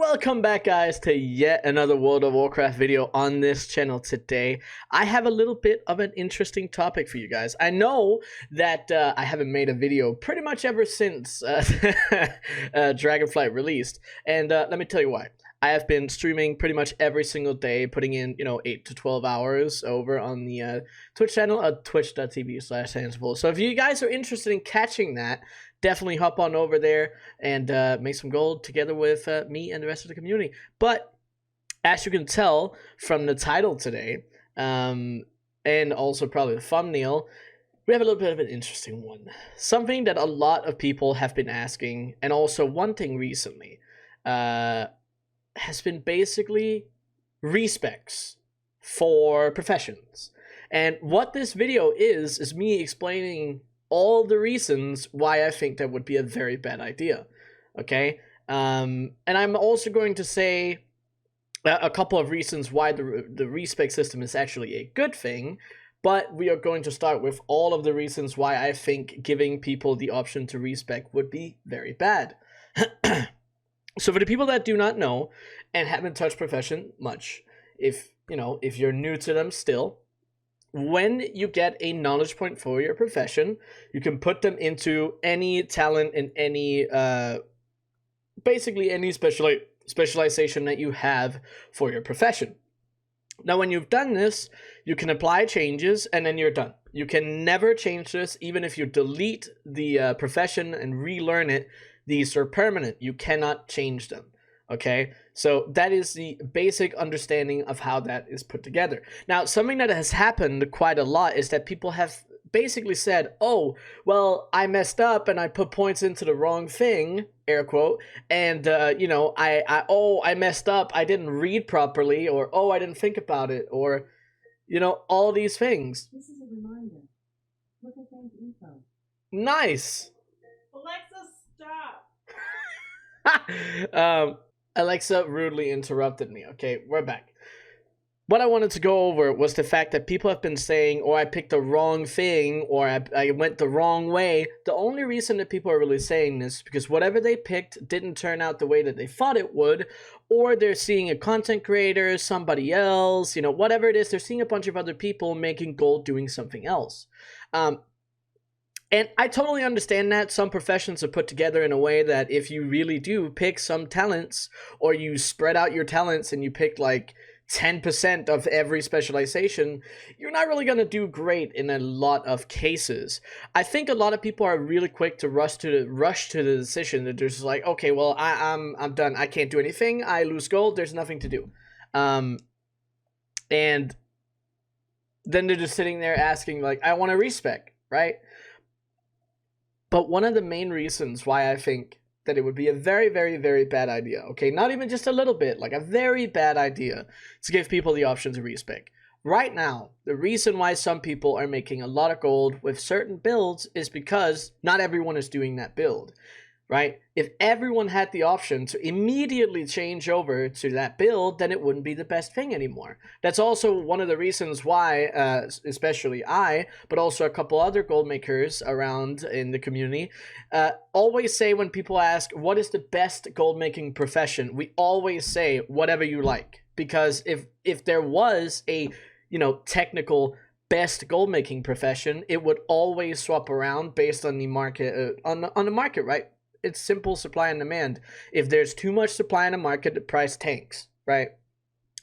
Welcome back, guys, to yet another World of Warcraft video on this channel. Today I have a little bit of an interesting topic for you guys. I know that I haven't made a video pretty much ever since Dragonflight released, and let me tell you why. I have been streaming pretty much every single day, putting in 8 to 12 hours over on the Twitch channel at twitch.tv/Hansful. So if you guys are interested in catching that, definitely hop on over there and make some gold together with me and the rest of the community. But as you can tell from the title today, and also probably the thumbnail, we have a little bit of an interesting one. Something that a lot of people have been asking, and also wanting recently, has been basically respecs for professions. And what this video is me explaining all the reasons why I think that would be a very bad idea. Okay, and I'm also going to say a couple of reasons why the respec system is actually a good thing, but we are going to start with all of the reasons why I think giving people the option to respec would be very bad. So for the people that do not know and haven't touched profession much, if you're new to them still, when you get a knowledge point for your profession, you can put them into any talent and any basically any specialization that you have for your profession. Now, when you've done this, you can apply changes and then you're done. You can never change this. Even if you delete the profession and relearn it, these are permanent. You cannot change them. Okay, so that is the basic understanding of how that is put together. Now, something that has happened quite a lot is that people have basically said, oh, well, I messed up and I put points into the wrong thing, air quote, and I messed up, I didn't read properly, or oh, I didn't think about it, or all these things. This is a reminder. Look at things info. Nice. Alexa, stop. Alexa rudely interrupted me. Okay, we're back. What I wanted to go over was the fact that people have been saying, or I picked the wrong thing, or I went the wrong way. The only reason that people are really saying this is because whatever they picked didn't turn out the way that they thought it would, or they're seeing a content creator, somebody else, whatever it is, they're seeing a bunch of other people making gold doing something else. And I totally understand that some professions are put together in a way that if you really do pick some talents, or you spread out your talents and you pick like 10% of every specialization, you're not really going to do great in a lot of cases. I think a lot of people are really quick to rush to the decision that they're just like, okay, well, I'm done. I can't do anything. I lose gold. There's nothing to do. And then they're just sitting there asking like, I want a respec, right? But one of the main reasons why I think that it would be a very, very, very bad idea, okay, not even just a little bit, like a very bad idea, to give people the option to respec. Right now, the reason why some people are making a lot of gold with certain builds is because not everyone is doing that build, right? If everyone had the option to immediately change over to that build, then it wouldn't be the best thing anymore. That's also one of the reasons why, especially I, but also a couple other gold makers around in the community, always say when people ask, what is the best gold making profession? We always say, whatever you like. Because if there was a, technical best gold making profession, it would always swap around based on the market, on the market, right? It's simple supply and demand. If there's too much supply in the market, the price tanks, right?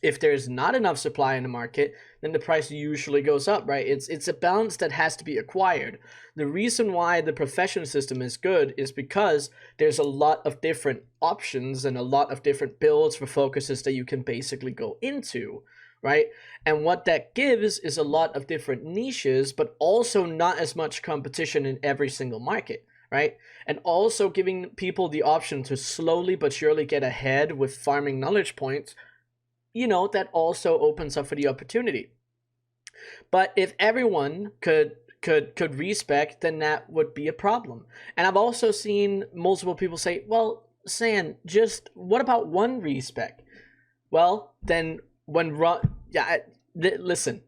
If there's not enough supply in the market, then the price usually goes up, right? It's a balance that has to be acquired. The reason why the profession system is good is because there's a lot of different options and a lot of different builds for focuses that you can basically go into, right? And what that gives is a lot of different niches, but also not as much competition in every single market, right? And also giving people the option to slowly but surely get ahead with farming knowledge points, that also opens up for the opportunity. But if everyone could respec, then that would be a problem. And I've also seen multiple people say, well, San, just what about one respec? Well, then listen,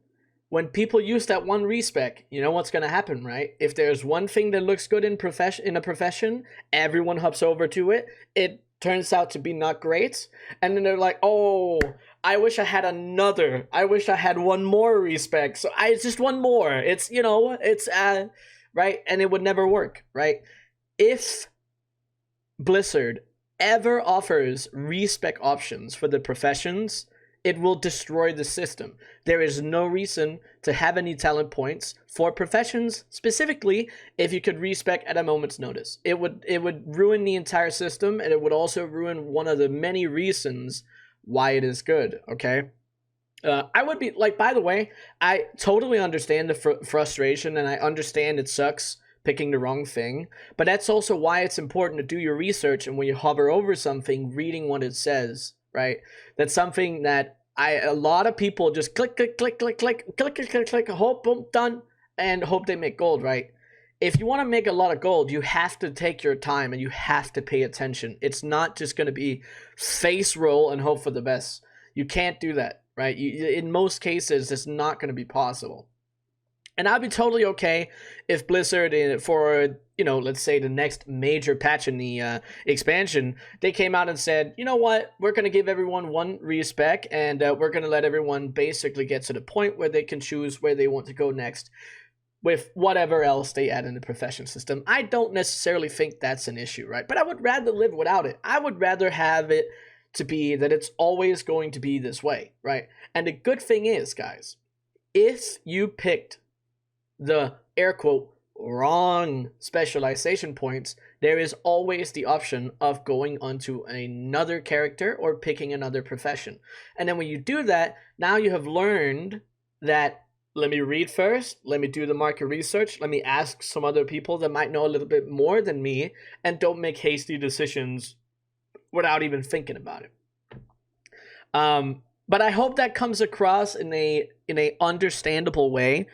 when people use that one respec, you know what's going to happen, right? If there's one thing that looks good in a profession, everyone hops over to it. It turns out to be not great, and then they're like, oh, I wish I had another. I wish I had one more respec. So I just one more. It's, you know, it's right, and it would never work, right? If Blizzard ever offers respec options for the professions, it will destroy the system. There is no reason to have any talent points for professions, specifically if you could respec at a moment's notice. It would ruin the entire system, and it would also ruin one of the many reasons why it is good, okay? I would be like, by the way, I totally understand the frustration, and I understand it sucks picking the wrong thing, but that's also why it's important to do your research, and when you hover over something, reading what it says, right? That's something that a lot of people just click, hope, boom, done, and hope they make gold, right? If you want to make a lot of gold, you have to take your time and you have to pay attention. It's not just going to be face roll and hope for the best. You can't do that, right? In most cases, it's not going to be possible. And I'd be totally okay if Blizzard, for, you know, let's say the next major patch in the expansion, they came out and said, you know what, we're going to give everyone one respec, and we're going to let everyone basically get to the point where they can choose where they want to go next with whatever else they add in the profession system. I don't necessarily think that's an issue, right? But I would rather live without it. I would rather have it to be that it's always going to be this way, right? And the good thing is, guys, if you picked the air quote wrong specialization points, there is always the option of going onto another character or picking another profession. And then when you do that, now you have learned that, let me read first, let me do the market research, let me ask some other people that might know a little bit more than me, and don't make hasty decisions without even thinking about it. But I hope that comes across in a understandable way.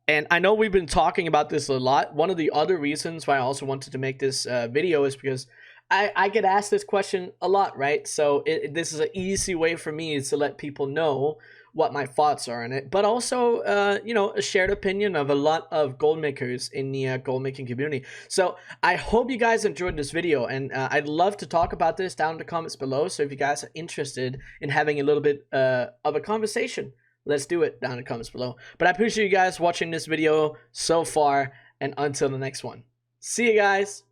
And I know we've been talking about this a lot. One of the other reasons why I also wanted to make this video is because I get asked this question a lot, right? So this is an easy way for me to let people know what my thoughts are on it, but also, you know, a shared opinion of a lot of gold makers in the gold making community. So I hope you guys enjoyed this video, and I'd love to talk about this down in the comments below. So if you guys are interested in having a little bit of a conversation, let's do it down in the comments below. But I appreciate you guys watching this video so far, and until the next one, see you guys.